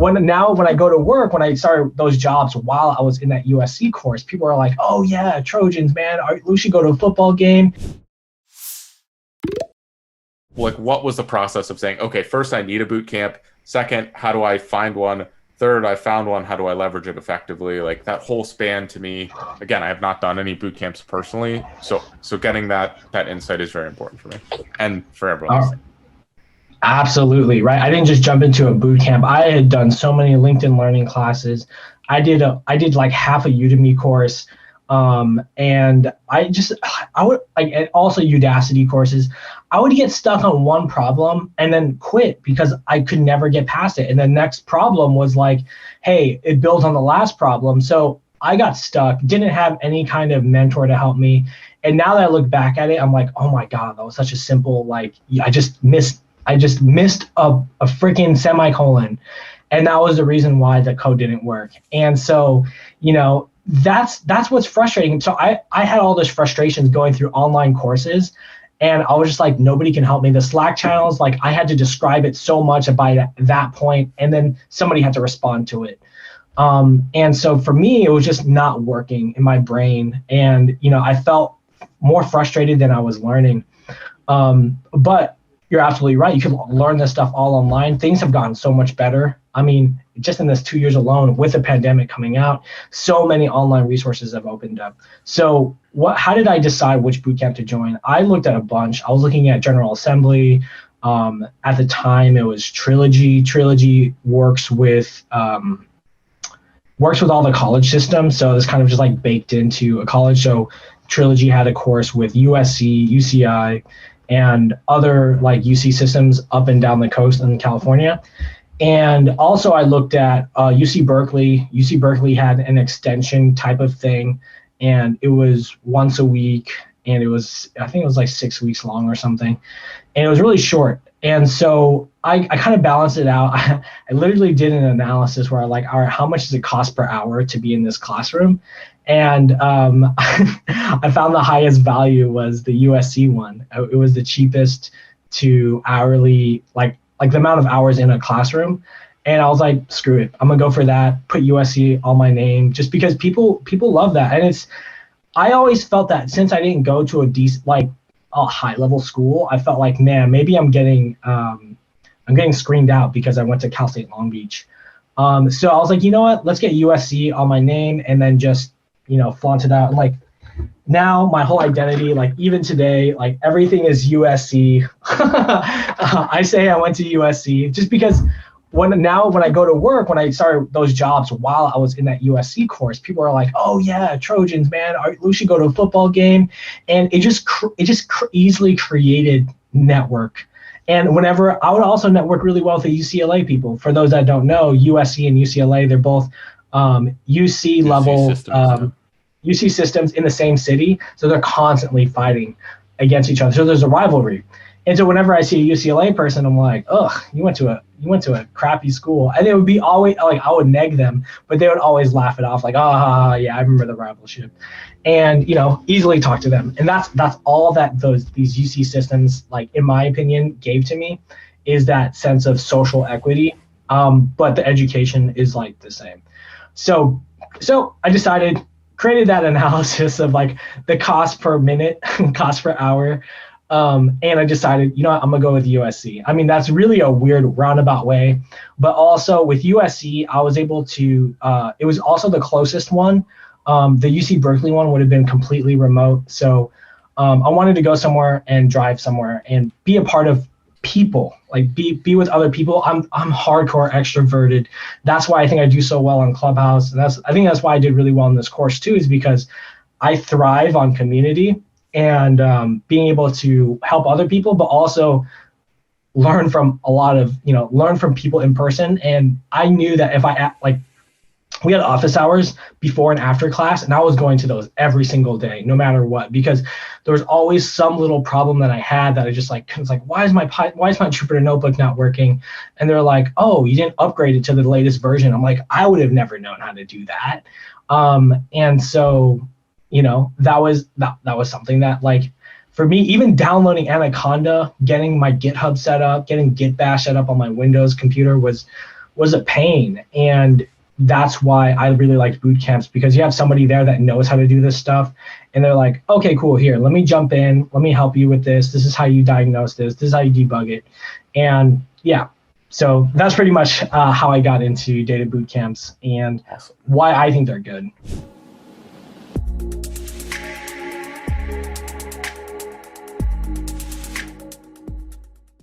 when I go to work, when I started those jobs while I was in that USC course, people are like, oh yeah, Trojans, man, we should go to a football game. Like, what was the process of saying, okay, first I need a boot camp. Second, how do I find one? Third, I found one. How do I leverage it effectively? Like that whole span to me, again, I have not done any boot camps personally. So getting that insight is very important for me and for everyone listening. Absolutely, right. I didn't just jump into a boot camp. I had done so many LinkedIn learning classes. I did like half a Udemy course. And I would like, and also Udacity courses. I would get stuck on one problem and then quit because I could never get past it. And the next problem was like, hey, it builds on the last problem. So I got stuck, didn't have any kind of mentor to help me. And now that I look back at it, I'm like, oh my God, that was such a simple, like, I just missed a freaking semicolon. And that was the reason why the code didn't work. And so, that's what's frustrating. So I had all those frustrations going through online courses, and I was just like, nobody can help me. The Slack channels, like I had to describe it so much by that point, and then somebody had to respond to it. And so for me, it was just not working in my brain. And, I felt more frustrated than I was learning. But you're absolutely right. You can learn this stuff all online. Things have gotten so much better. I mean, just in this 2 years alone, with the pandemic coming out, so many online resources have opened up. So how did I decide which bootcamp to join? I looked at a bunch. I was looking at General Assembly. At the time, it was Trilogy. Trilogy works with all the college systems. So it's kind of just like baked into a college. So Trilogy had a course with USC, UCI, and other like UC systems up and down the coast in California. And also I looked at UC Berkeley. UC Berkeley had an extension type of thing, and it was once a week, and I think it was like 6 weeks long or something. And it was really short. And so I kind of balanced it out. I literally did an analysis where I like, all right, how much does it cost per hour to be in this classroom? And I found the highest value was the USC one. It was the cheapest to hourly, like the amount of hours in a classroom. And I was like, screw it, I'm gonna go for that, put USC on my name, just because people love that. And I always felt that since I didn't go to a high level school, I felt like, man, maybe I'm getting screened out because I went to Cal State Long Beach. So I was like, you know what, let's get USC on my name and then just, flaunt it out. Like now my whole identity, like even today, like everything is USC. I say I went to USC just because when I go to work, when I started those jobs while I was in that USC course, people are like, oh yeah, Trojans, man, we should go to a football game. And it just easily created network. And whenever I would also network really well with the UCLA people. For those that don't know, USC and UCLA, they're both UC level systems, UC systems in the same city. So they're constantly fighting against each other. So there's a rivalry. And so whenever I see a UCLA person, I'm like, ugh, you went to a crappy school. And it would be always like, I would neg them, but they would always laugh it off like, yeah, I remember the rivalship. And, easily talk to them. And that's all that these UC systems, like in my opinion, gave to me, is that sense of social equity. But the education is like the same. So I decided, created that analysis of like the cost per minute, cost per hour. And I decided, I'm gonna go with USC. I mean, that's really a weird roundabout way, but also with USC, I was able to, it was also the closest one. The UC Berkeley one would have been completely remote. So I wanted to go somewhere and drive somewhere and be a part of people, like be with other people. I'm hardcore extroverted. That's why I think I do so well on Clubhouse. And I think that's why I did really well in this course too, is because I thrive on community and being able to help other people, but also learn from learn from people in person. And I knew that if we had office hours before and after class, and I was going to those every single day, no matter what, because there was always some little problem that I had that I just was like, why is my Jupyter notebook not working? And they're like, oh, you didn't upgrade it to the latest version. I'm like, I would have never known how to do that. And so, that was something that, like, for me, even downloading Anaconda, getting my GitHub set up, getting Git Bash set up on my Windows computer was was a pain. And that's why I really liked boot camps, because you have somebody there that knows how to do this stuff. And they're like, okay, cool, here, let me jump in. Let me help you with this. This is how you diagnose this. This is how you debug it. And yeah, so that's pretty much how I got into data boot camps and Awesome. why I think they're good.